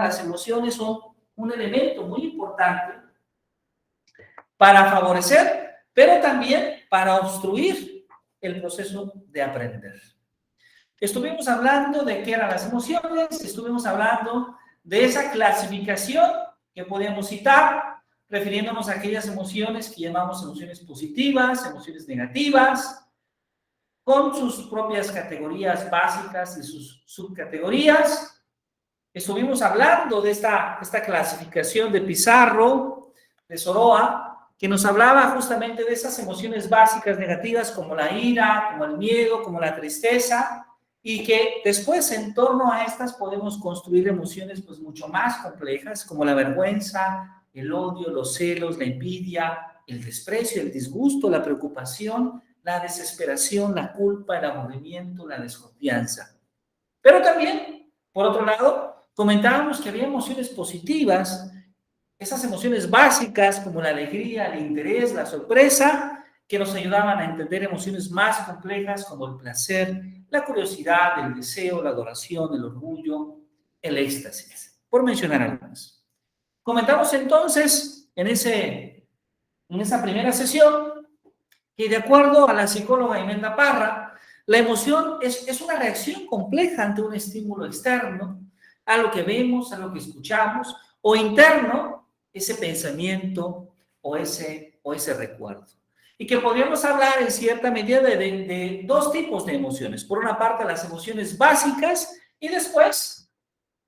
las emociones son un elemento muy importante para favorecer, pero también para obstruir el proceso de aprender. Estuvimos hablando de qué eran las emociones, estuvimos hablando de esa clasificación que podíamos citar, refiriéndonos a aquellas emociones que llamamos emociones positivas, emociones negativas, con sus propias categorías básicas y sus subcategorías. Estuvimos hablando de esta clasificación de Pizarro, de Soroa, que nos hablaba justamente de esas emociones básicas negativas como la ira, como el miedo, como la tristeza, y que después en torno a estas podemos construir emociones pues mucho más complejas como la vergüenza, el odio, los celos, la envidia, el desprecio, el disgusto, la preocupación, la desesperación, la culpa, el aburrimiento, la desconfianza. Pero también, por otro lado, comentábamos que había emociones positivas, esas emociones básicas como la alegría, el interés, la sorpresa, que nos ayudaban a entender emociones más complejas como el placer, la curiosidad, el deseo, la adoración, el orgullo, el éxtasis, por mencionar algunas. Comentamos entonces en esa primera sesión que de acuerdo a la psicóloga Imelda Parra, la emoción es una reacción compleja ante un estímulo externo, a lo que vemos, a lo que escuchamos, o interno, ese pensamiento o ese recuerdo. Y que podríamos hablar en cierta medida de dos tipos de emociones. Por una parte, las emociones básicas y después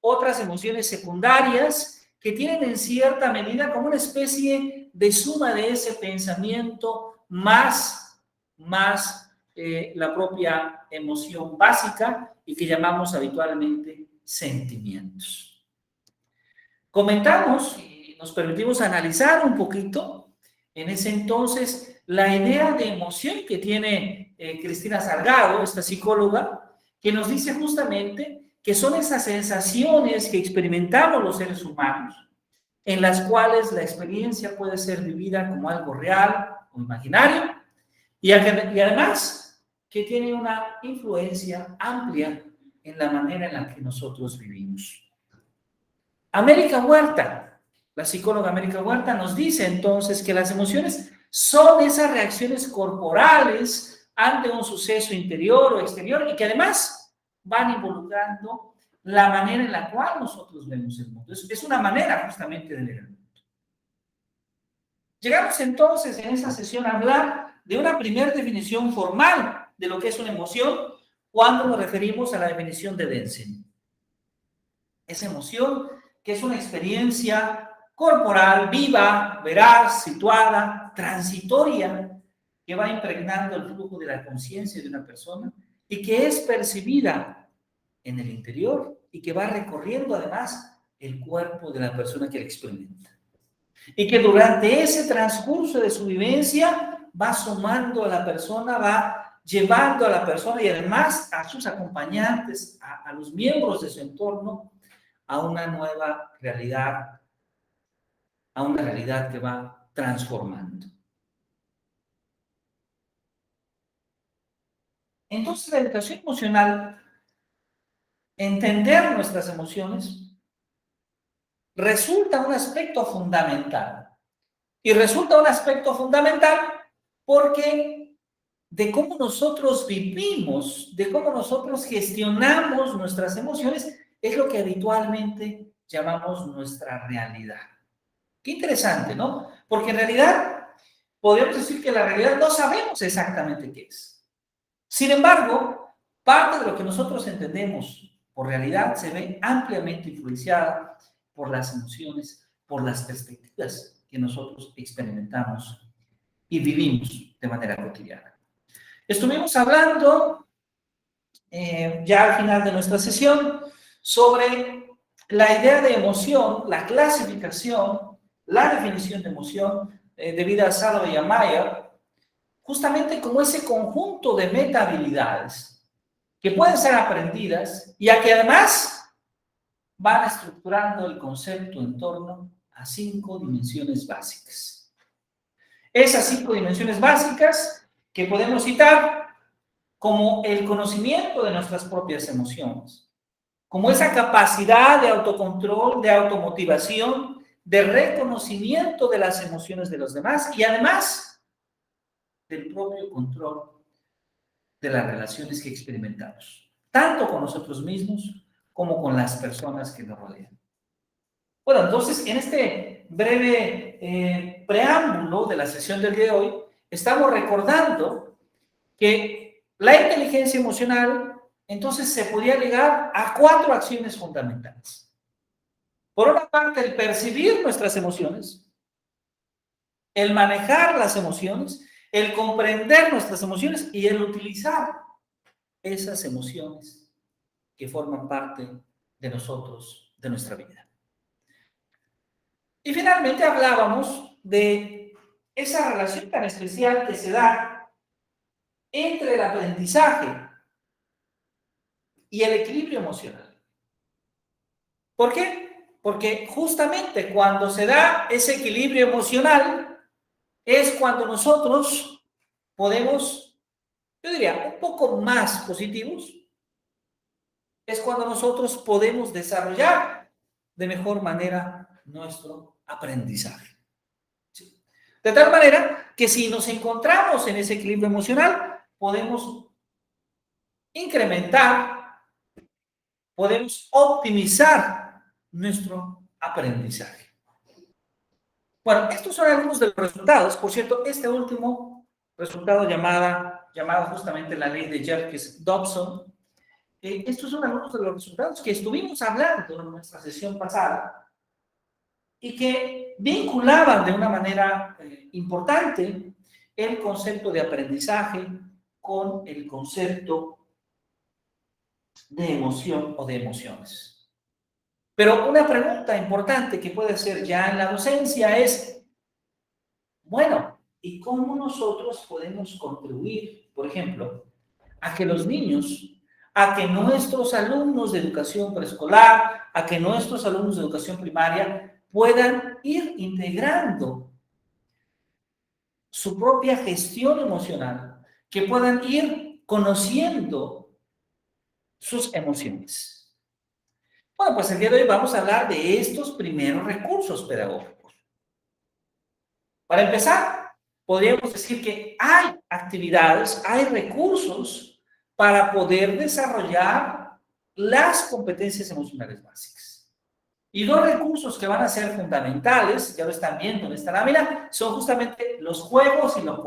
otras emociones secundarias que tienen en cierta medida como una especie de suma de ese pensamiento más la propia emoción básica y que llamamos habitualmente sentimientos. Comentamos y nos permitimos analizar un poquito en ese entonces la idea de emoción que tiene Cristina Salgado, esta psicóloga, que nos dice justamente que son esas sensaciones que experimentamos los seres humanos, en las cuales la experiencia puede ser vivida como algo real o imaginario, y además que tiene una influencia amplia en la manera en la que nosotros vivimos. América Huerta, la psicóloga América Huerta, nos dice entonces que las emociones son esas reacciones corporales ante un suceso interior o exterior y que además van involucrando la manera en la cual nosotros vemos el mundo. Es una manera justamente de ver el mundo. Llegamos entonces en esa sesión a hablar de una primera definición formal de lo que es una emoción cuando nos referimos a la definición de Denson. Esa emoción que es una experiencia corporal, viva, veraz, situada, transitoria, que va impregnando el flujo de la conciencia de una persona y que es percibida en el interior y que va recorriendo además el cuerpo de la persona que la experimenta. Y que durante ese transcurso de su vivencia va sumando a la persona, va llevando a la persona y además a sus acompañantes, a los miembros de su entorno, a una nueva realidad, a una realidad que va transformando. Entonces, la educación emocional, entender nuestras emociones, resulta un aspecto fundamental. Y resulta un aspecto fundamental porque de cómo nosotros vivimos, de cómo nosotros gestionamos nuestras emociones, es lo que habitualmente llamamos nuestra realidad. Qué interesante, ¿no? Porque en realidad podríamos decir que la realidad no sabemos exactamente qué es. Sin embargo, parte de lo que nosotros entendemos por realidad se ve ampliamente influenciada por las emociones, por las perspectivas que nosotros experimentamos y vivimos de manera cotidiana. Estuvimos hablando ya al final de nuestra sesión sobre la idea de emoción, la clasificación, la definición de emoción debida a Salovey y a Mayer, justamente como ese conjunto de metahabilidades que pueden ser aprendidas y a que además van estructurando el concepto en torno a 5 dimensiones básicas. Esas 5 dimensiones básicas que podemos citar como el conocimiento de nuestras propias emociones, como esa capacidad de autocontrol, de automotivación, de reconocimiento de las emociones de los demás y además del propio control de las relaciones que experimentamos, tanto con nosotros mismos como con las personas que nos rodean. Bueno, entonces, en este breve preámbulo de la sesión del día de hoy, estamos recordando que la inteligencia emocional, entonces, se podía ligar a 4 acciones fundamentales. Por una parte, el percibir nuestras emociones, el manejar las emociones, el comprender nuestras emociones y el utilizar esas emociones que forman parte de nosotros, de nuestra vida. Y finalmente hablábamos de esa relación tan especial que se da entre el aprendizaje y el equilibrio emocional. ¿Por qué? Porque justamente cuando se da ese equilibrio emocional es cuando nosotros podemos, yo diría, un poco más positivos, es cuando nosotros podemos desarrollar de mejor manera nuestro aprendizaje. ¿Sí? De tal manera que si nos encontramos en ese equilibrio emocional, podemos incrementar, podemos optimizar nuestro aprendizaje. Bueno, estos son algunos de los resultados. Por cierto, este último resultado llamado justamente la ley de Jerkes-Dobson, estos son algunos de los resultados que estuvimos hablando en nuestra sesión pasada y que vinculaban de una manera importante el concepto de aprendizaje con el concepto de emoción o de emociones. Pero una pregunta importante que puede ser ya en la docencia es, bueno, ¿y cómo nosotros podemos contribuir, por ejemplo, a que los niños, a que nuestros alumnos de educación preescolar, a que nuestros alumnos de educación primaria puedan ir integrando su propia gestión emocional, que puedan ir conociendo sus emociones? Bueno, pues el día de hoy vamos a hablar de estos primeros recursos pedagógicos. Para empezar, podríamos decir que hay actividades, hay recursos para poder desarrollar las competencias emocionales básicas. Y 2 recursos que van a ser fundamentales, ya lo están viendo en esta lámina, son justamente los juegos y los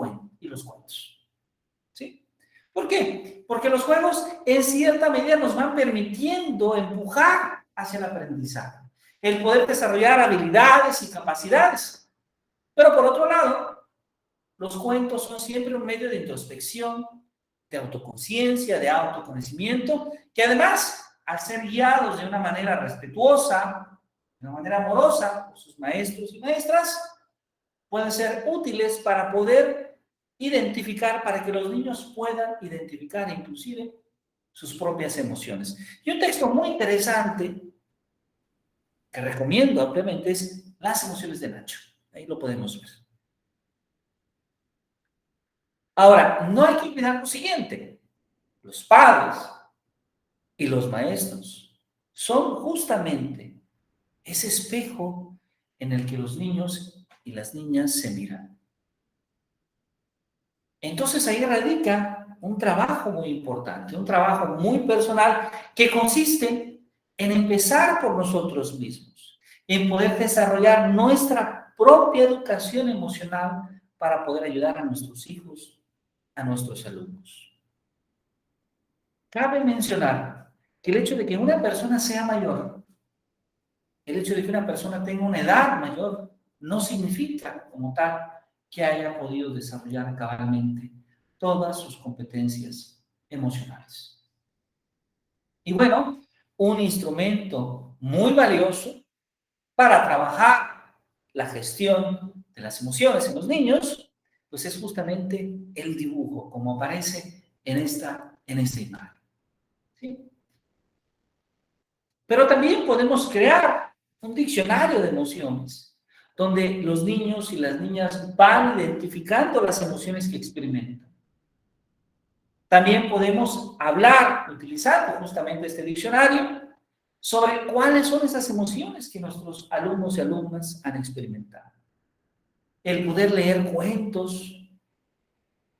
cuentos. ¿Sí? ¿Por qué? Porque los juegos en cierta medida nos van permitiendo empujar hacia el aprendizaje, el poder desarrollar habilidades y capacidades. Pero por otro lado, los cuentos son siempre un medio de introspección, de autoconciencia, de autoconocimiento, que además, al ser guiados de una manera respetuosa, de una manera amorosa por sus maestros y maestras, pueden ser útiles para poder identificar, para que los niños puedan identificar inclusive sus propias emociones. Y un texto muy interesante que recomiendo ampliamente es Las emociones de Nacho. Ahí lo podemos ver. Ahora, no hay que olvidar lo siguiente. Los padres y los maestros son justamente ese espejo en el que los niños y las niñas se miran. Entonces ahí radica un trabajo muy importante, un trabajo muy personal que consiste en empezar por nosotros mismos, en poder desarrollar nuestra propia educación emocional para poder ayudar a nuestros hijos, a nuestros alumnos. Cabe mencionar que el hecho de que una persona sea mayor, el hecho de que una persona tenga una edad mayor, no significa como tal que haya podido desarrollar cabalmente todas sus competencias emocionales. Y bueno, un instrumento muy valioso para trabajar la gestión de las emociones en los niños, pues es justamente el dibujo, como aparece en esta imagen. ¿Sí? Pero también podemos crear un diccionario de emociones, donde los niños y las niñas van identificando las emociones que experimentan. También podemos hablar, utilizando justamente este diccionario, sobre cuáles son esas emociones que nuestros alumnos y alumnas han experimentado. El poder leer cuentos,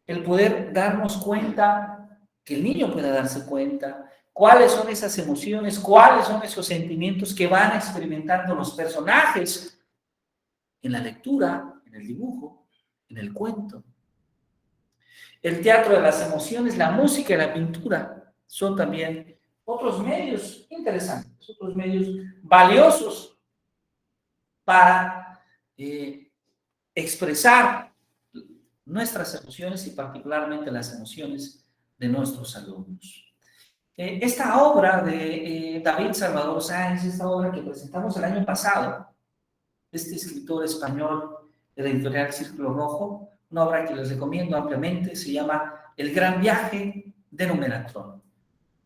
el poder darnos cuenta, que el niño pueda darse cuenta, cuáles son esas emociones, cuáles son esos sentimientos que van experimentando los personajes en la lectura, en el dibujo, en el cuento. El teatro de las emociones, la música y la pintura son también otros medios interesantes, otros medios valiosos para expresar nuestras emociones y particularmente las emociones de nuestros alumnos. Esta obra de David Salvador Sáenz, esta obra que presentamos el año pasado, este escritor español de la editorial Círculo Rojo, una obra que les recomiendo ampliamente, se llama El gran viaje de Numeratron.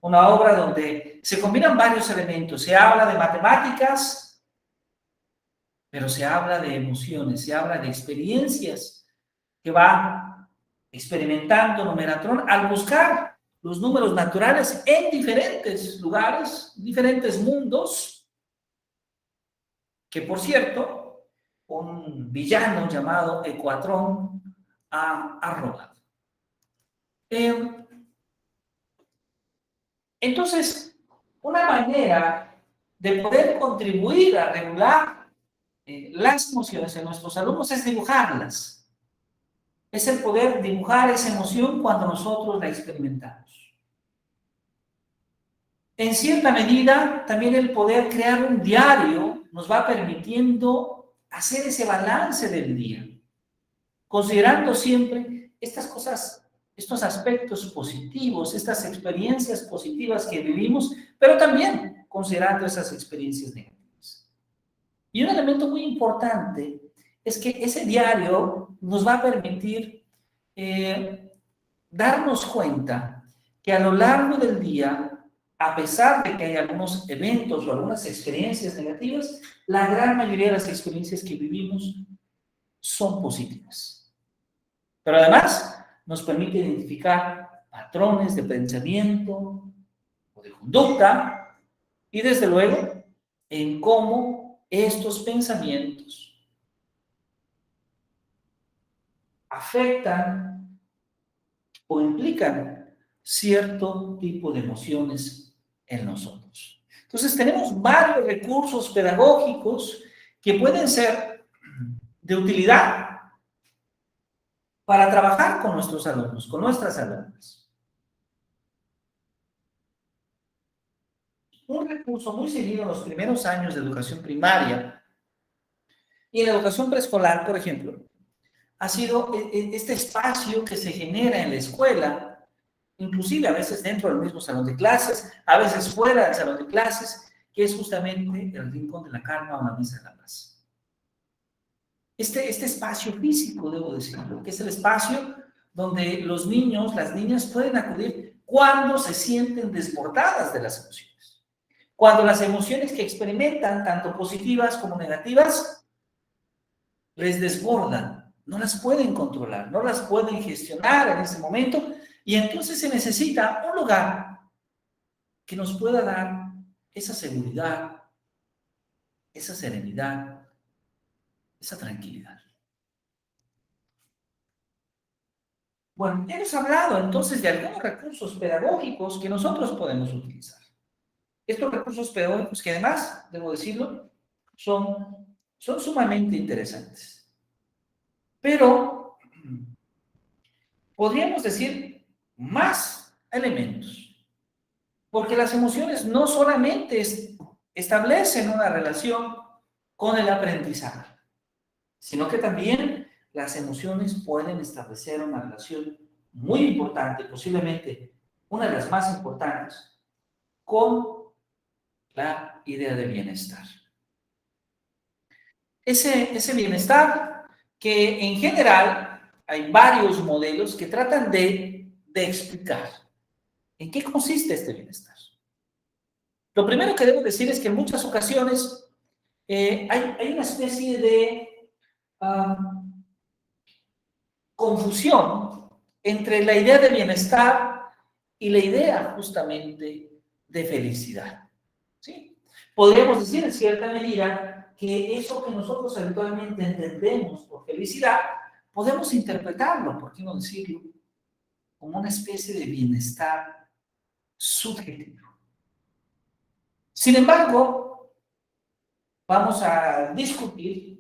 Una obra donde se combinan varios elementos, se habla de matemáticas, pero se habla de emociones, se habla de experiencias que va experimentando Numeratron al buscar los números naturales en diferentes lugares, diferentes mundos, que por cierto, un villano llamado Ecuatrón ha robado. Entonces, una manera de poder contribuir a regular las emociones en nuestros alumnos es dibujarlas. Es el poder dibujar esa emoción cuando nosotros la experimentamos. En cierta medida, también el poder crear un diario nos va permitiendo hacer ese balance del día, considerando siempre estas cosas, estos aspectos positivos, estas experiencias positivas que vivimos, pero también considerando esas experiencias negativas. Y un elemento muy importante es que ese diario nos va a permitir darnos cuenta que a lo largo del día, a pesar de que hay algunos eventos o algunas experiencias negativas, la gran mayoría de las experiencias que vivimos son positivas. Pero además nos permite identificar patrones de pensamiento o de conducta y desde luego en cómo estos pensamientos afectan o implican cierto tipo de emociones en nosotros. Entonces tenemos varios recursos pedagógicos que pueden ser de utilidad para trabajar con nuestros alumnos, con nuestras alumnas. Un recurso muy seguido en los primeros años de educación primaria y en la educación preescolar, por ejemplo, ha sido este espacio que se genera en la escuela, inclusive a veces dentro del mismo salón de clases, a veces fuera del salón de clases, que es justamente el rincón de la calma o la mesa de la paz. Este espacio físico, debo decirlo, que es el espacio donde los niños, las niñas pueden acudir cuando se sienten desbordadas de las emociones. Cuando las emociones que experimentan, tanto positivas como negativas, les desbordan, no las pueden controlar, no las pueden gestionar en ese momento, y entonces se necesita un lugar que nos pueda dar esa seguridad, esa serenidad, esa tranquilidad. Bueno, hemos hablado entonces de algunos recursos pedagógicos que nosotros podemos utilizar. Estos recursos pedagógicos que además, debo decirlo, son sumamente interesantes. Pero podríamos decir más elementos, porque las emociones no solamente establecen una relación con el aprendizaje, sino que también las emociones pueden establecer una relación muy importante, posiblemente una de las más importantes, con la idea de bienestar. Ese bienestar que en general hay varios modelos que tratan de explicar en qué consiste este bienestar. Lo primero que debo decir es que en muchas ocasiones hay una especie de confusión entre la idea de bienestar y la idea justamente de felicidad. ¿Sí? Podríamos decir en cierta medida que eso que nosotros habitualmente entendemos por felicidad, podemos interpretarlo, por qué no decirlo, como una especie de bienestar subjetivo. Sin embargo, vamos a discutir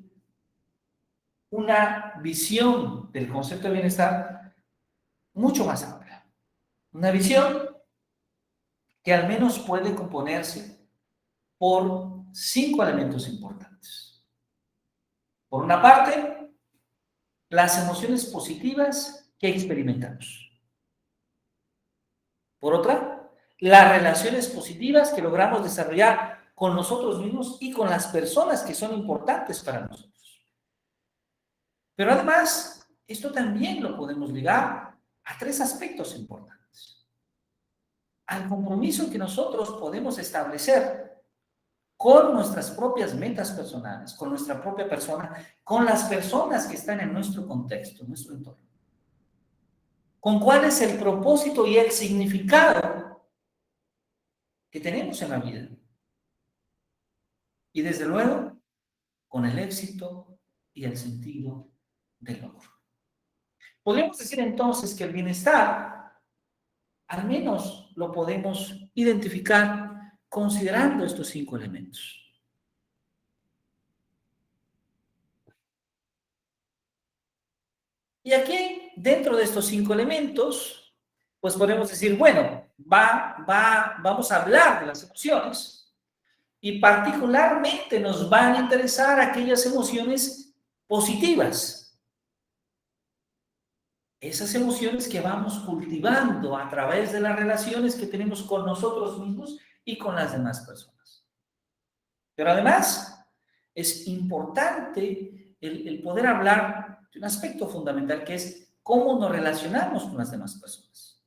una visión del concepto de bienestar mucho más amplia. Una visión que al menos puede componerse por 5 elementos importantes. Por una parte, las emociones positivas que experimentamos. Por otra, las relaciones positivas que logramos desarrollar con nosotros mismos y con las personas que son importantes para nosotros. Pero además, esto también lo podemos ligar a 3 aspectos importantes. Al compromiso que nosotros podemos establecer con nuestras propias metas personales, con nuestra propia persona, con las personas que están en nuestro contexto, en nuestro entorno. Con cuál es el propósito y el significado que tenemos en la vida. Y desde luego, con el éxito y el sentido del logro. Podríamos decir entonces que el bienestar, al menos lo podemos identificar considerando estos 5 elementos. Y aquí, dentro de estos 5 elementos, pues podemos decir, bueno, vamos a hablar de las emociones y particularmente nos van a interesar aquellas emociones positivas. Esas emociones que vamos cultivando a través de las relaciones que tenemos con nosotros mismos y con las demás personas. Pero además, es importante el poder hablar de un aspecto fundamental que es cómo nos relacionamos con las demás personas.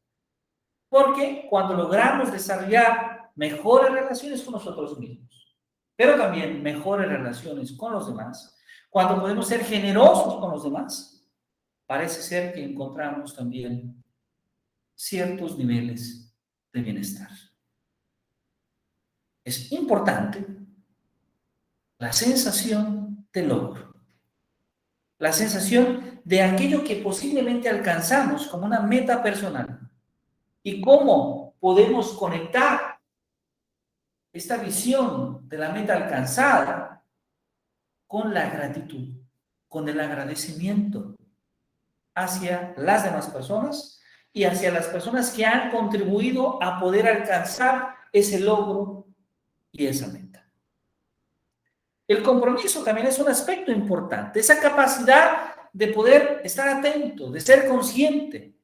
Porque cuando logramos desarrollar mejores relaciones con nosotros mismos, pero también mejores relaciones con los demás, cuando podemos ser generosos con los demás, parece ser que encontramos también ciertos niveles de bienestar. Es importante la sensación de logro, la sensación de aquello que posiblemente alcanzamos como una meta personal y cómo podemos conectar esta visión de la meta alcanzada con la gratitud, con el agradecimiento hacia las demás personas y hacia las personas que han contribuido a poder alcanzar ese logro y esa meta. El compromiso también es un aspecto importante, esa capacidad de poder estar atento, de ser consciente,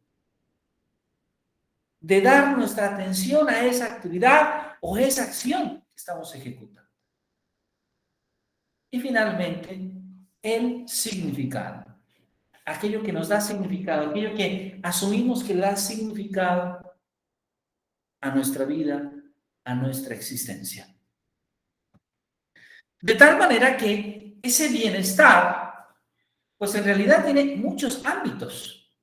de dar nuestra atención a esa actividad o esa acción que estamos ejecutando. Y finalmente, el significado. Aquello que nos da significado, aquello que asumimos que da significado a nuestra vida, a nuestra existencia. De tal manera que ese bienestar, pues en realidad tiene muchos ámbitos.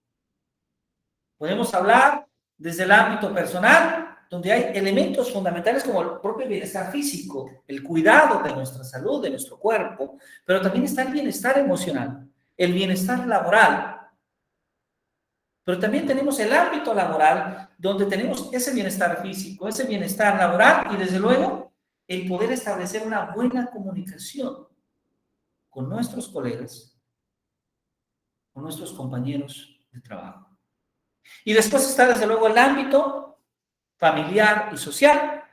Podemos hablar desde el ámbito personal, donde hay elementos fundamentales como el propio bienestar físico, el cuidado de nuestra salud, de nuestro cuerpo, pero también está el bienestar emocional, el bienestar laboral. Pero también tenemos el ámbito laboral, donde tenemos ese bienestar físico, ese bienestar laboral y desde luego el poder establecer una buena comunicación con nuestros colegas, con nuestros compañeros de trabajo. Y después está desde luego el ámbito familiar y social,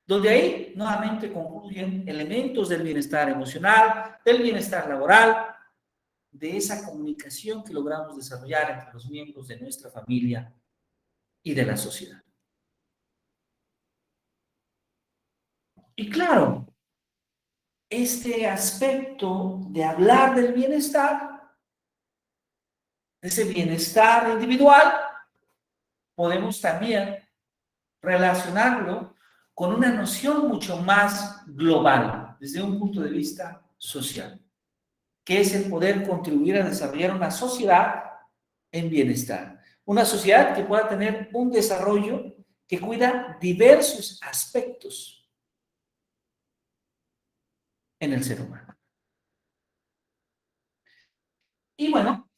donde ahí nuevamente confluyen elementos del bienestar emocional, del bienestar laboral, de esa comunicación que logramos desarrollar entre los miembros de nuestra familia y de la sociedad. Y claro, este aspecto de hablar del bienestar, de ese bienestar individual, podemos también relacionarlo con una noción mucho más global, desde un punto de vista social, que es el poder contribuir a desarrollar una sociedad en bienestar. Una sociedad que pueda tener un desarrollo que cuida diversos aspectos en el ser humano. Y bueno,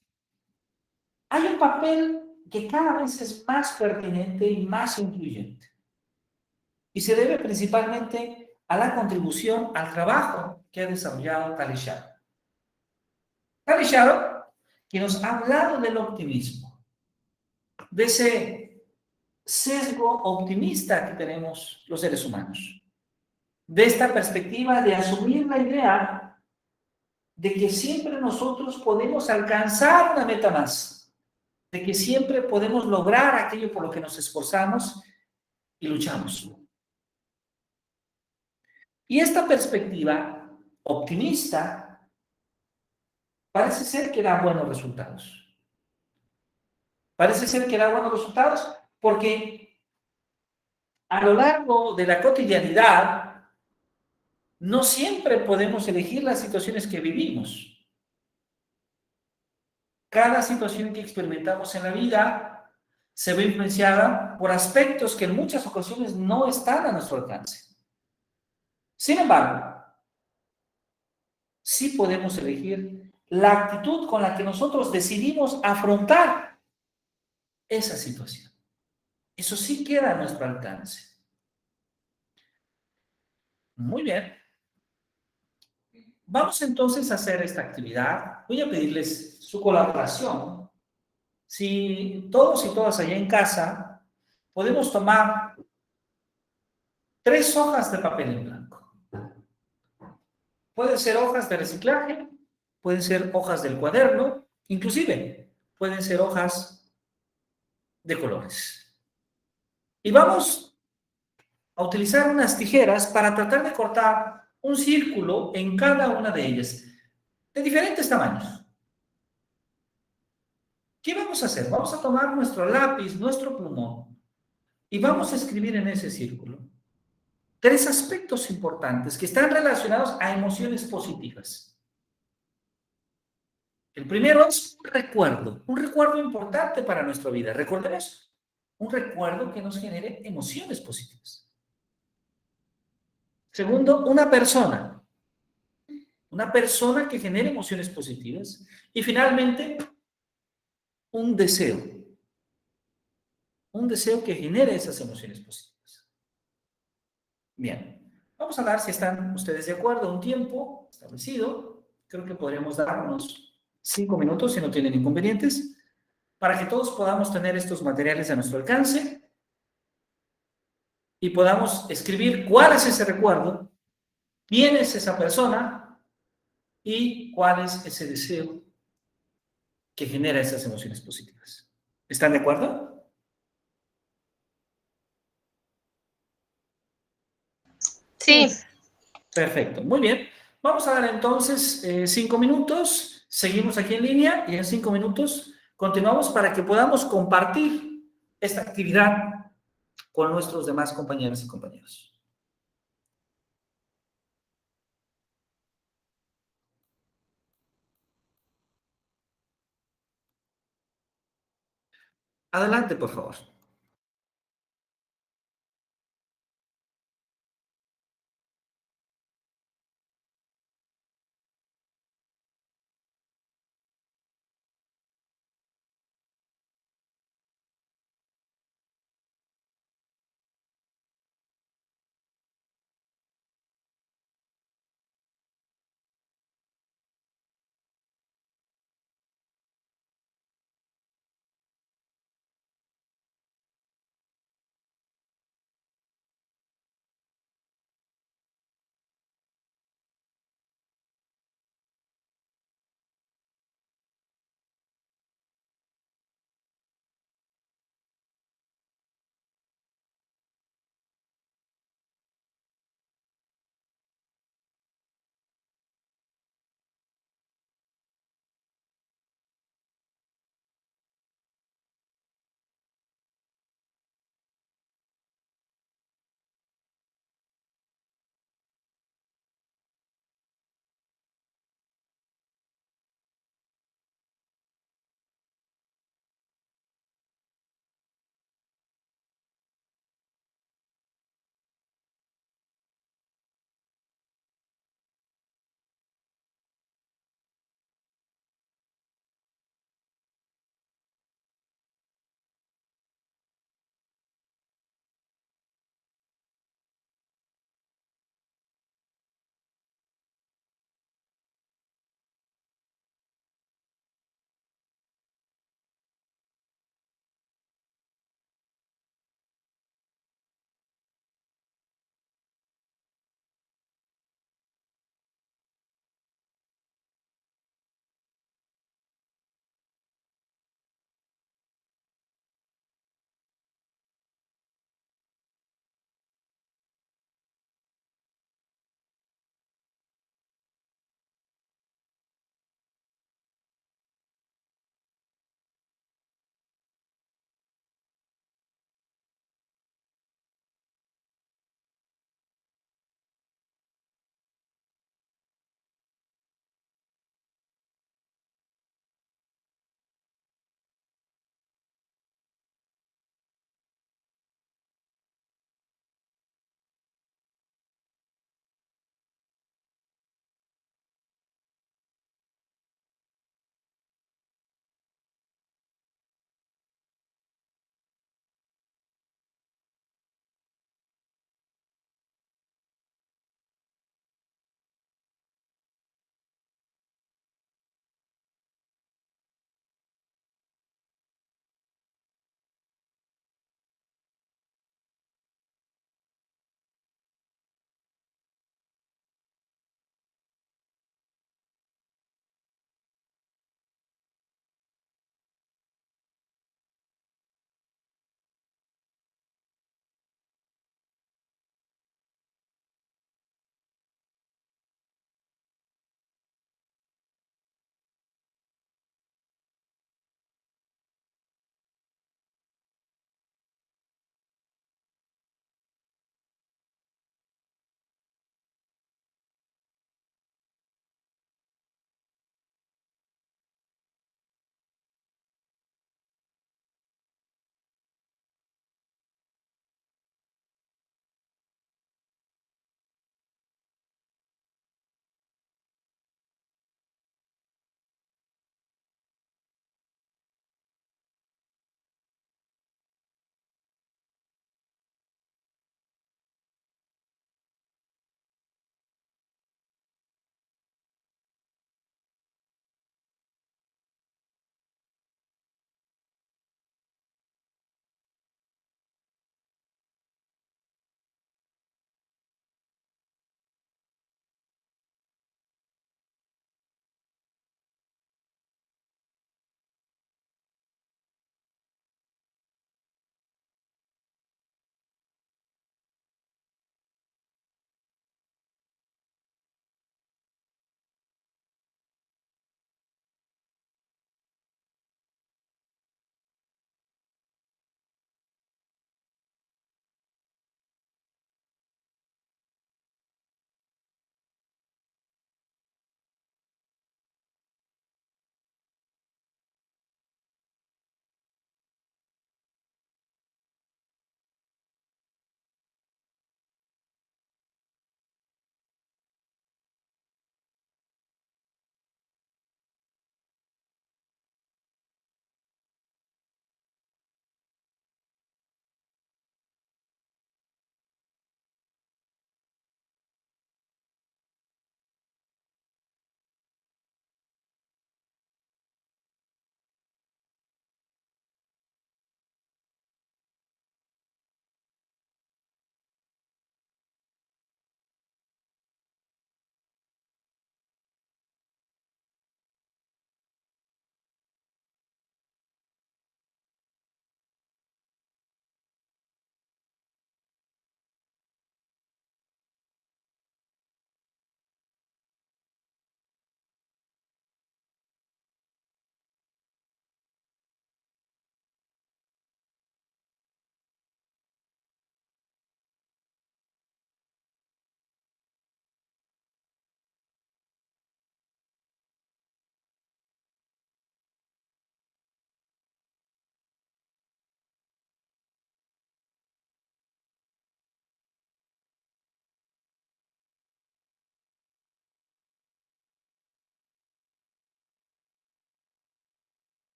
hay un papel que cada vez es más pertinente y más influyente. Y se debe principalmente a la contribución al trabajo que ha desarrollado Talisharo. Talisharo, que nos ha hablado del optimismo, de ese sesgo optimista que tenemos los seres humanos, de esta perspectiva de asumir la idea de que siempre nosotros podemos alcanzar una meta más, de que siempre podemos lograr aquello por lo que nos esforzamos y luchamos. Y esta perspectiva optimista parece ser que da buenos resultados. Parece ser que da buenos resultados porque a lo largo de la cotidianidad no siempre podemos elegir las situaciones que vivimos. Cada situación que experimentamos en la vida se ve influenciada por aspectos que en muchas ocasiones no están a nuestro alcance. Sin embargo, sí podemos elegir la actitud con la que nosotros decidimos afrontar esa situación. Eso sí queda a nuestro alcance. Muy bien. Vamos entonces a hacer esta actividad. Voy a pedirles su colaboración. Si todos y todas allá en casa podemos tomar 3 hojas de papel en blanco. Pueden ser hojas de reciclaje, pueden ser hojas del cuaderno, inclusive pueden ser hojas de colores. Y vamos a utilizar unas tijeras para tratar de cortar un círculo en cada una de ellas, de diferentes tamaños. ¿Qué vamos a hacer? Vamos a tomar nuestro lápiz, nuestro plumón, y vamos a escribir en ese círculo 3 aspectos importantes que están relacionados a emociones positivas. El primero es un recuerdo importante para nuestra vida. Recordemos, un recuerdo que nos genere emociones positivas. Segundo, una persona que genere emociones positivas. Y finalmente, un deseo que genere esas emociones positivas. Bien, vamos a ver si están ustedes de acuerdo. Un tiempo establecido, creo que podríamos dar unos 5 minutos si no tienen inconvenientes, para que todos podamos tener estos materiales a nuestro alcance y podamos escribir cuál es ese recuerdo, quién es esa persona y cuál es ese deseo que genera esas emociones positivas. ¿Están de acuerdo? Sí. Perfecto, muy bien. Vamos a dar entonces 5 minutos, seguimos aquí en línea y en 5 minutos continuamos para que podamos compartir esta actividad con nuestros demás compañeras y compañeros. Adelante, por favor.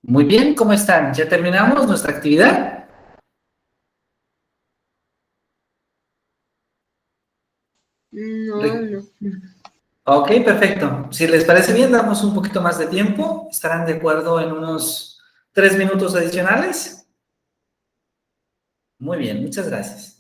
Muy bien, ¿cómo están? ¿Ya terminamos nuestra actividad? No, no. Ok, perfecto. Si les parece bien, damos un poquito más de tiempo. ¿Estarán de acuerdo en unos 3 minutos adicionales? Muy bien, muchas gracias.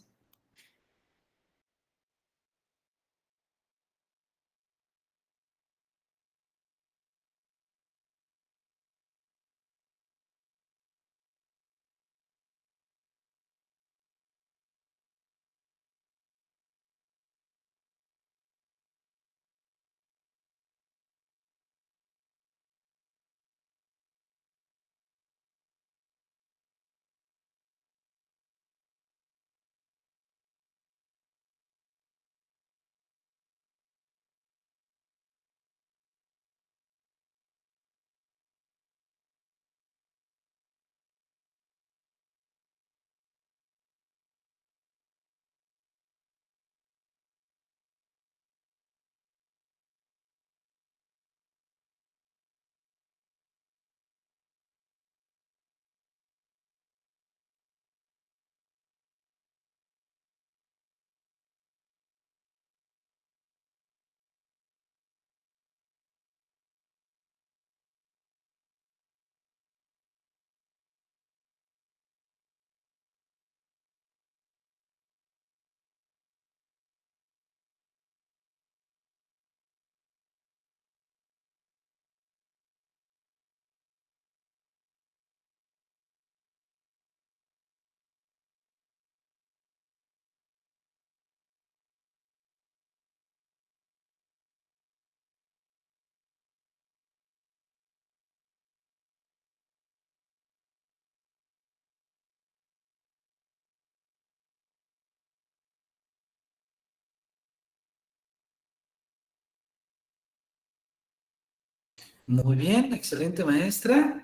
Muy bien, excelente maestra.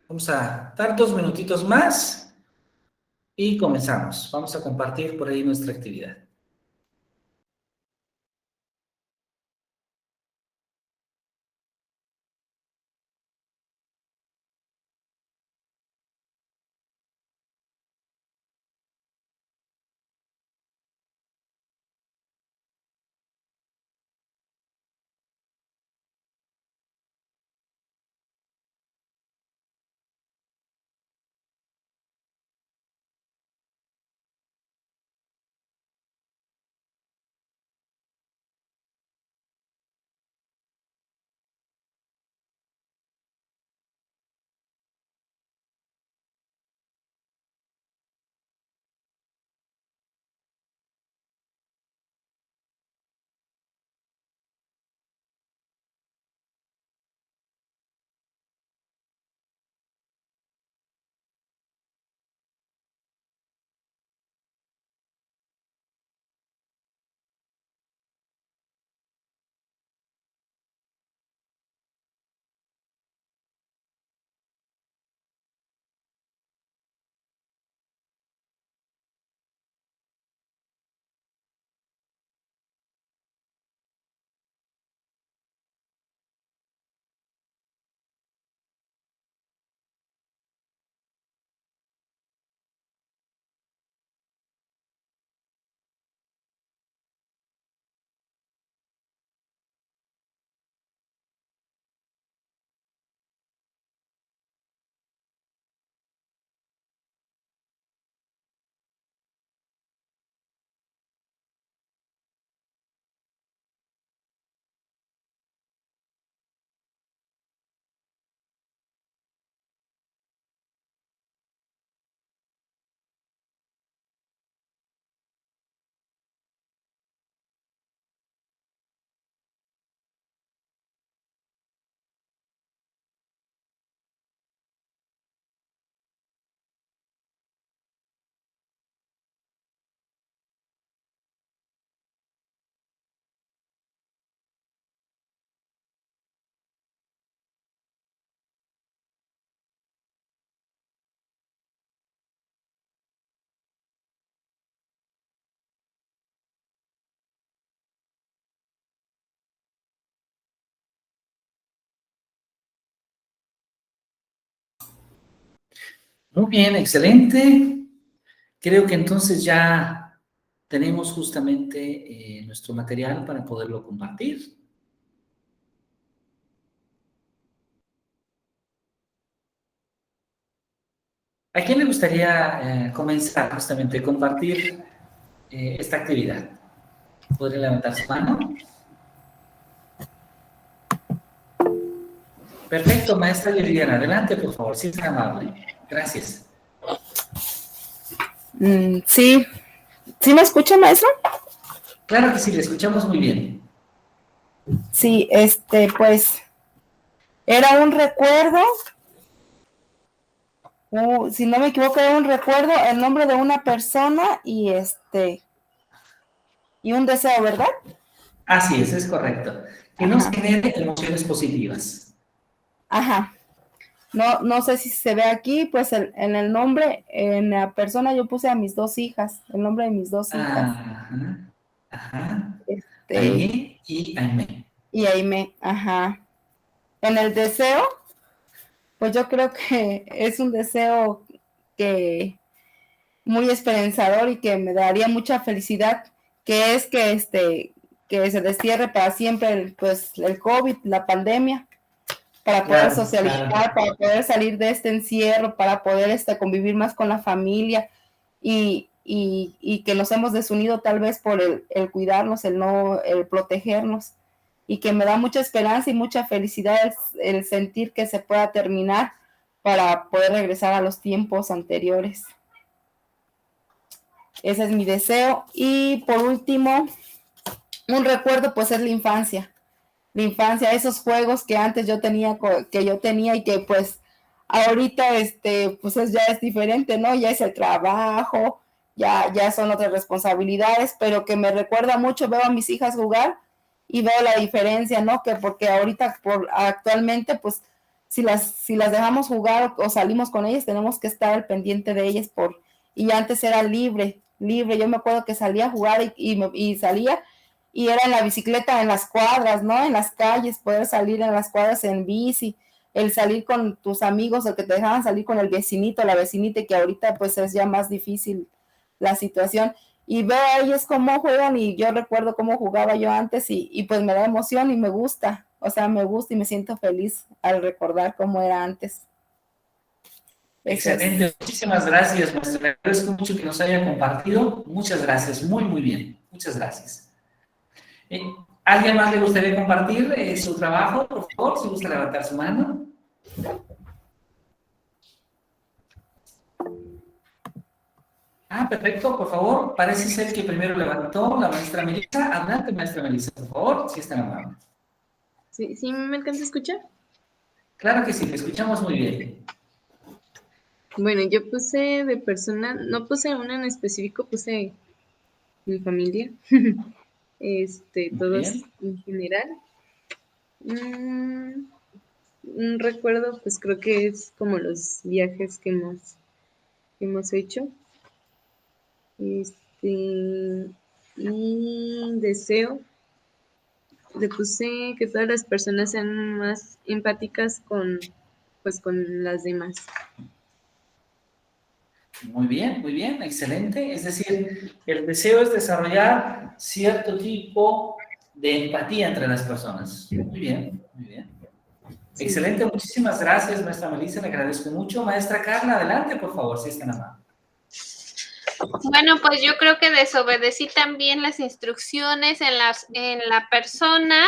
Vamos a dar 2 minutitos más y comenzamos. Vamos a compartir por ahí nuestra actividad. Muy bien, excelente. Creo que entonces ya tenemos justamente nuestro material para poderlo compartir. ¿A quién le gustaría comenzar justamente a compartir esta actividad? ¿Podría levantar su mano? Perfecto, maestra Liliana. Adelante, por favor, si es tan amable. Gracias. Sí, ¿sí me escucha, maestro? Claro que sí, le escuchamos muy bien. Sí, pues, era un recuerdo, si no me equivoco, era un recuerdo, el nombre de una persona y un deseo, ¿verdad? Así es correcto. Que nos Ajá, genere emociones positivas. ajá. No sé si se ve aquí, pues en el nombre, en la persona yo puse a mis 2 hijas, el nombre de mis 2 hijas, Ajá, ajá. este, Aime y Aime. y Aime, ajá. En el deseo, pues yo creo que es un deseo que muy esperanzador y que me daría mucha felicidad, que es que se destierre para siempre el COVID, la pandemia, para poder Claro, claro. socializar, para poder salir de este encierro, para poder convivir más con la familia y que nos hemos desunido tal vez por el cuidarnos, el protegernos, y que me da mucha esperanza y mucha felicidad el sentir que se pueda terminar para poder regresar a los tiempos anteriores. Ese es mi deseo. Y por último, un recuerdo pues es la infancia, esos juegos que antes yo tenía y que pues ahorita pues ya es diferente, ¿no? Ya es el trabajo, ya son otras responsabilidades, pero que me recuerda mucho, veo a mis hijas jugar y veo la diferencia, ¿no? Que porque ahorita actualmente pues si las dejamos jugar o salimos con ellas, tenemos que estar al pendiente de ellas y antes era libre, yo me acuerdo que salía a jugar y salía y era en la bicicleta, en las cuadras, ¿no? En las calles, poder salir en las cuadras en bici, el salir con tus amigos, el que te dejaban salir con el vecinito, la vecinita, que ahorita pues es ya más difícil la situación. Y veo a ellos cómo juegan y yo recuerdo cómo jugaba yo antes y pues me da emoción y me gusta, o sea, me gusta y me siento feliz al recordar cómo era antes. Eso es. Excelente. Muchísimas gracias, maestra. Le agradezco mucho que nos haya compartido. Muchas gracias. Muy, muy bien. Muchas gracias. Eh, ¿Alguien más le gustaría compartir su trabajo? Por favor, si gusta levantar su mano. Ah, perfecto, por favor. Parece ser que primero levantó la maestra Melissa. Adelante, maestra Melissa, por favor, si es tan amable. ¿Sí, sí me alcanza a escuchar? Claro que sí, te escuchamos muy bien. Bueno, yo puse de persona, no puse una en específico, puse mi familia, Muy todos bien. en general. Mm, un recuerdo, pues creo que es como los viajes que hemos hecho. Este, y deseo, le puse que todas las personas sean más empáticas pues, con las demás. Muy bien, excelente. Es decir, el deseo es desarrollar cierto tipo de empatía entre las personas. Muy bien, muy bien. Sí. Excelente, muchísimas gracias, maestra Melissa, le agradezco mucho. Maestra Carla, adelante, por favor, si es tan amable. Bueno, pues yo creo que desobedecí también las instrucciones en la persona,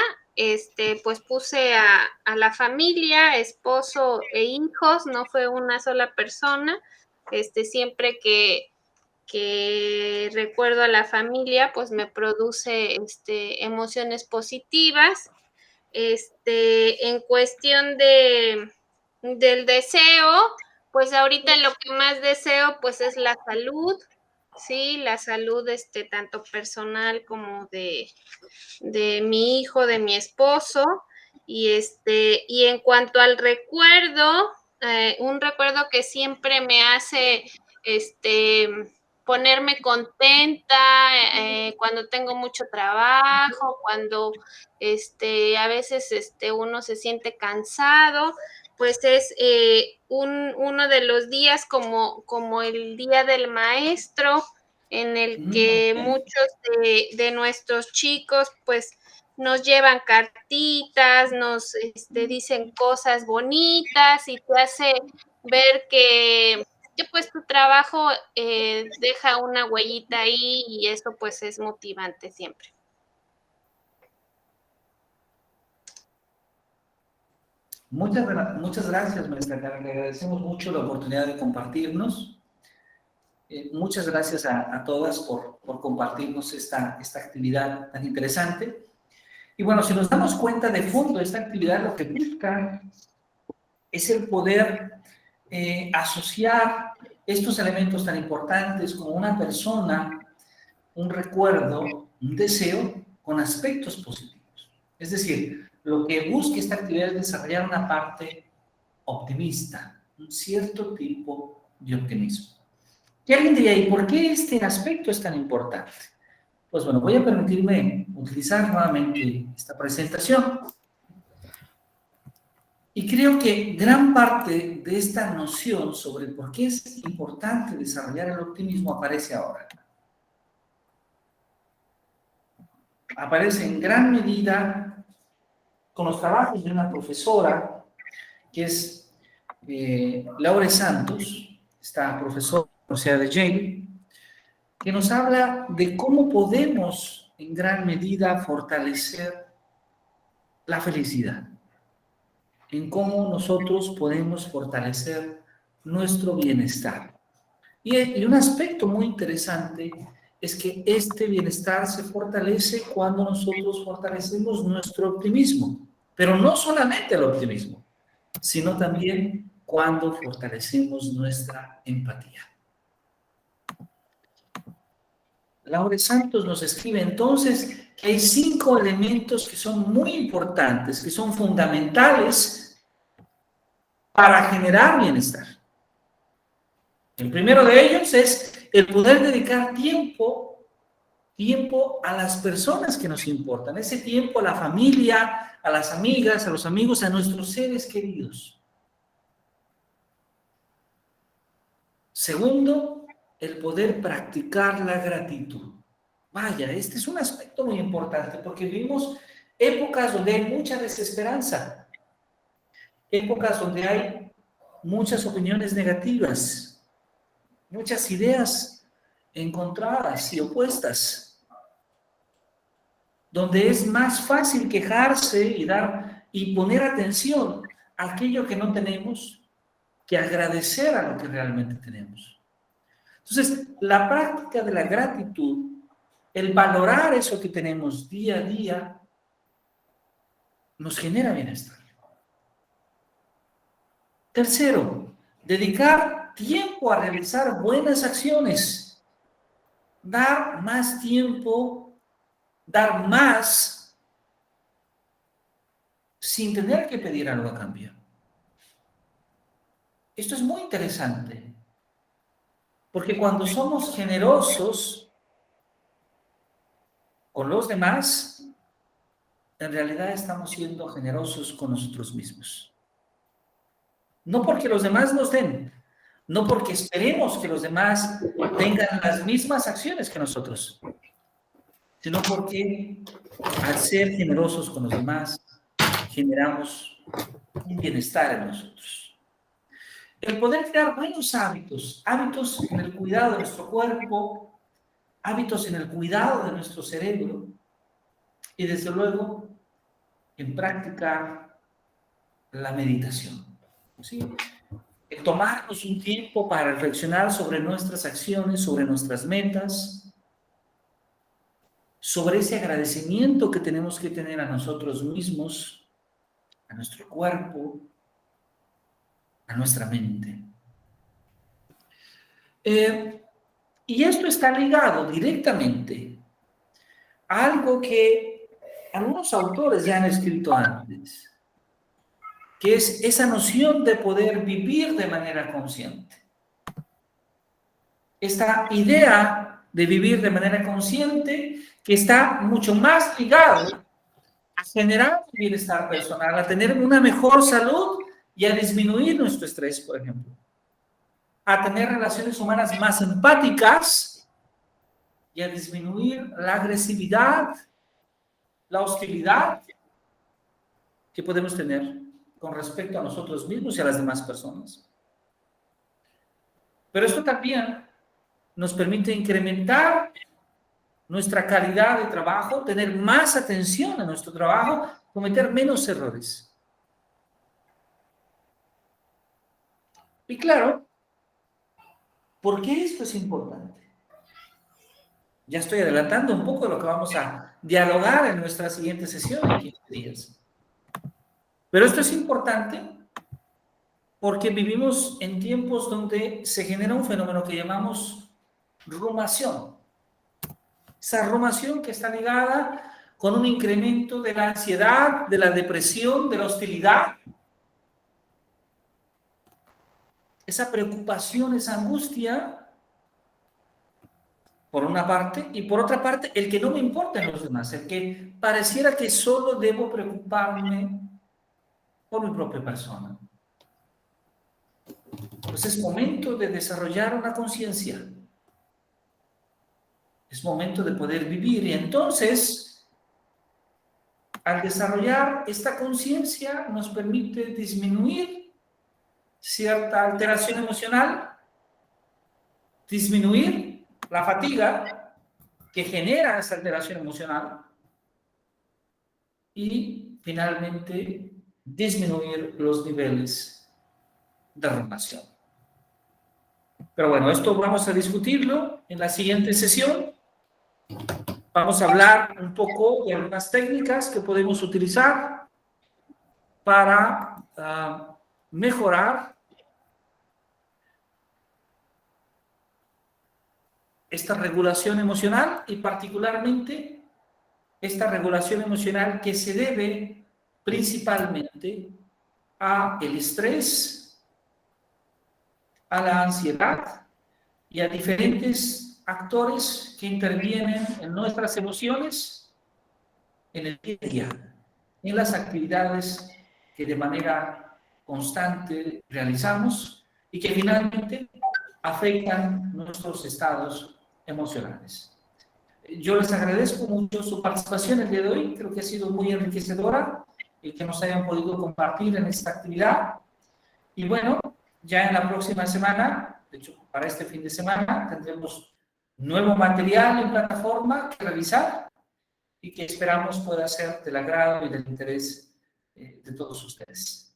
pues puse a la familia, esposo e hijos, no fue una sola persona, siempre que recuerdo a la familia, pues me produce, emociones positivas, en cuestión del deseo, pues ahorita lo que más deseo, pues es la salud, sí, la salud, tanto personal como de mi hijo, de mi esposo. Y en cuanto al recuerdo, un recuerdo que siempre me hace, ponerme contenta, cuando tengo mucho trabajo, cuando, a veces, uno se siente cansado, pues es uno de los días como el Día del Maestro, en el que muchos de nuestros chicos pues nos llevan cartitas, nos dicen cosas bonitas y te hace ver que pues tu trabajo deja una huellita ahí y eso pues es motivante siempre. Muchas gracias, maestra Karen. Le agradecemos mucho la oportunidad de compartirnos. Muchas gracias a todas por compartirnos esta actividad tan interesante. Y bueno, si nos damos cuenta de fondo, esta actividad lo que busca es el poder asociar estos elementos tan importantes como una persona, un recuerdo, un deseo, con aspectos positivos. Es decir, lo que busca esta actividad es desarrollar una parte optimista, un cierto tipo de optimismo. Y alguien diría, ¿y por qué este aspecto es tan importante? Pues bueno, voy a permitirme utilizar nuevamente esta presentación. Y creo que gran parte de esta noción sobre por qué es importante desarrollar el optimismo aparece ahora. Aparece en gran medida con los trabajos de una profesora que es Laura Santos, esta profesora de la Universidad de Yale, que nos habla de cómo podemos en gran medida fortalecer la felicidad, en cómo nosotros podemos fortalecer nuestro bienestar. Y un aspecto muy interesante es que este bienestar se fortalece cuando nosotros fortalecemos nuestro optimismo, pero no solamente el optimismo, sino también cuando fortalecemos nuestra empatía. Laura Santos nos escribe entonces que hay 5 elementos que son muy importantes, que son fundamentales para generar bienestar. El primero de ellos es el poder dedicar tiempo a las personas que nos importan, ese tiempo a la familia, a las amigas, a los amigos, a nuestros seres queridos. Segundo, el poder practicar la gratitud. Vaya, este es un aspecto muy importante porque vivimos épocas donde hay mucha desesperanza, épocas donde hay muchas opiniones negativas, muchas ideas encontradas y opuestas, donde es más fácil quejarse y poner atención a aquello que no tenemos que agradecer a lo que realmente tenemos. Entonces, la práctica de la gratitud, el valorar eso que tenemos día a día, nos genera bienestar. Tercero, dedicar tiempo a realizar buenas acciones, dar más tiempo, dar más, sin tener que pedir algo a cambio. Esto es muy interesante, porque cuando somos generosos con los demás, en realidad estamos siendo generosos con nosotros mismos. No porque los demás nos den, no porque esperemos que los demás tengan las mismas acciones que nosotros, sino porque al ser generosos con los demás, generamos un bienestar en nosotros. El poder crear buenos hábitos, hábitos en el cuidado de nuestro cuerpo, hábitos en el cuidado de nuestro cerebro y desde luego en practicar la meditación. ¿Sí? El tomarnos un tiempo para reflexionar sobre nuestras acciones, sobre nuestras metas, sobre ese agradecimiento que tenemos que tener a nosotros mismos, a nuestro cuerpo, a nuestra mente. Y esto está ligado directamente a algo que algunos autores ya han escrito antes, que es esa noción de poder vivir de manera consciente. Esta idea de vivir de manera consciente que está mucho más ligado a generar un bienestar personal, a tener una mejor salud y a disminuir nuestro estrés, por ejemplo, a tener relaciones humanas más empáticas y a disminuir la agresividad, la hostilidad que podemos tener con respecto a nosotros mismos y a las demás personas. Pero esto también nos permite incrementar nuestra calidad de trabajo, tener más atención a nuestro trabajo, cometer menos errores. Y claro, ¿por qué esto es importante? Ya estoy adelantando un poco de lo que vamos a dialogar en nuestra siguiente sesión en 15 días. Pero esto es importante porque vivimos en tiempos donde se genera un fenómeno que llamamos rumación. Esa rumación que está ligada con un incremento de la ansiedad, de la depresión, de la hostilidad. Esa preocupación, esa angustia, por una parte, y por otra parte, el que no me importen los demás, el que pareciera que solo debo preocuparme por mi propia persona. Pues es momento de desarrollar una conciencia. Es momento de poder vivir y entonces, al desarrollar esta conciencia, nos permite disminuir cierta alteración emocional, disminuir la fatiga que genera esa alteración emocional y finalmente disminuir los niveles de rumación. Pero bueno, esto vamos a discutirlo en la siguiente sesión. Vamos a hablar un poco de algunas técnicas que podemos utilizar para mejorar esta regulación emocional y particularmente esta regulación emocional que se debe principalmente a el estrés, a la ansiedad y a diferentes actores que intervienen en nuestras emociones en el día a día, en las actividades que de manera constante realizamos y que finalmente afectan nuestros estados emocionales. Yo les agradezco mucho su participación el día de hoy, creo que ha sido muy enriquecedora el que nos hayan podido compartir en esta actividad. Y bueno, ya en la próxima semana, de hecho para este fin de semana, tendremos nuevo material en plataforma que revisar y que esperamos pueda ser del agrado y del interés de todos ustedes.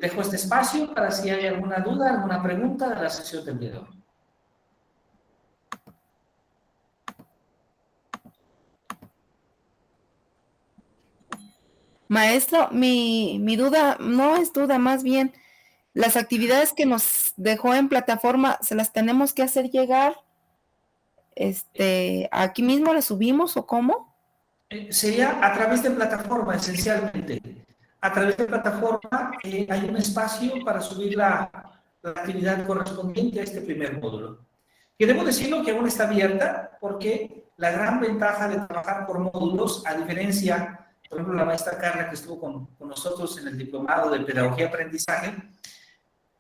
Dejo este espacio para si hay alguna duda, alguna pregunta de la sesión del día de hoy. Maestro, mi duda no es duda, más bien las actividades que nos dejó en plataforma, ¿se las tenemos que hacer llegar? ¿Aquí mismo las subimos o cómo? Sería a través de plataforma, esencialmente. A través de plataforma hay un espacio para subir la actividad correspondiente a este primer módulo. Y debo decirlo que aún está abierta porque la gran ventaja de trabajar por módulos, a diferencia, por ejemplo, la maestra Carla que estuvo con nosotros en el diplomado de Pedagogía y Aprendizaje,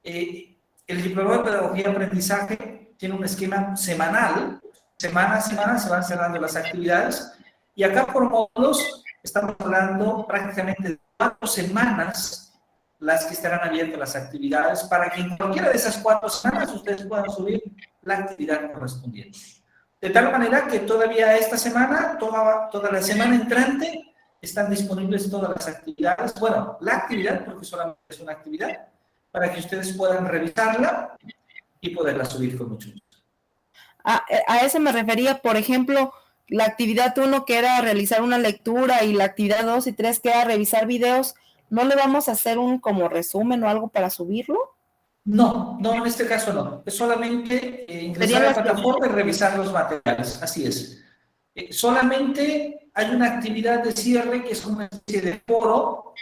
el diplomado de Pedagogía y Aprendizaje tiene un esquema semanal, semana a semana se van cerrando las actividades, y acá por módulos estamos hablando prácticamente de 4 semanas las que estarán abiertas las actividades para que en cualquiera de esas 4 semanas ustedes puedan subir la actividad correspondiente. De tal manera que todavía esta semana, toda la semana entrante, están disponibles todas las actividades. Bueno, la actividad, porque solamente es una actividad, para que ustedes puedan revisarla y poderla subir con mucho gusto. A eso me refería, por ejemplo, la actividad 1 que era realizar una lectura y la actividad 2 y 3 que era revisar videos, ¿no le vamos a hacer un como resumen o algo para subirlo? No, en este caso no. Es solamente ingresar a la plataforma y revisar los materiales. Así es. Solamente hay una actividad de cierre que es una especie de foro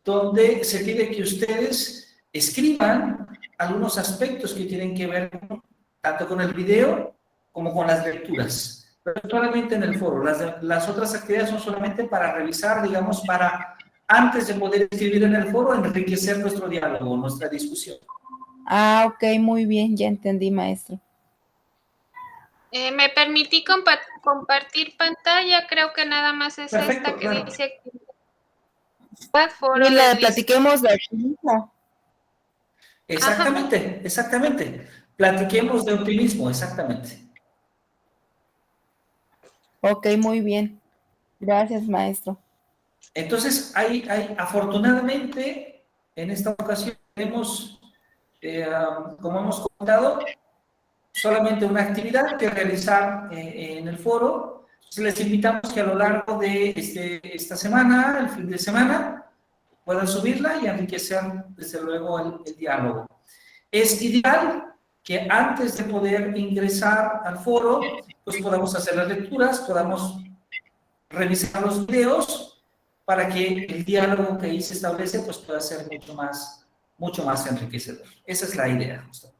donde se pide que ustedes escriban algunos aspectos que tienen que ver tanto con el video como con las lecturas. Pero solamente en el foro. Las otras actividades son solamente para revisar, digamos, para antes de poder escribir en el foro, enriquecer nuestro diálogo, nuestra discusión. Ah, ok, muy bien, ya entendí, maestro. Me permití compartir pantalla, creo que nada más es Perfecto, esta que claro. dice foro Y le de platiquemos de optimismo. Exactamente, exactamente. Platiquemos de optimismo, exactamente. Ok, muy bien. Gracias, maestro. Entonces, afortunadamente, en esta ocasión tenemos, como hemos comentado, solamente una actividad que realizar en el foro. Entonces, les invitamos que a lo largo de esta semana, el fin de semana, puedan subirla y enriquecer, desde luego, el diálogo. Es ideal que antes de poder ingresar al foro, pues podamos hacer las lecturas, podamos revisar los videos para que el diálogo que ahí se establece pues pueda ser mucho más enriquecedor. Esa es la idea, justamente.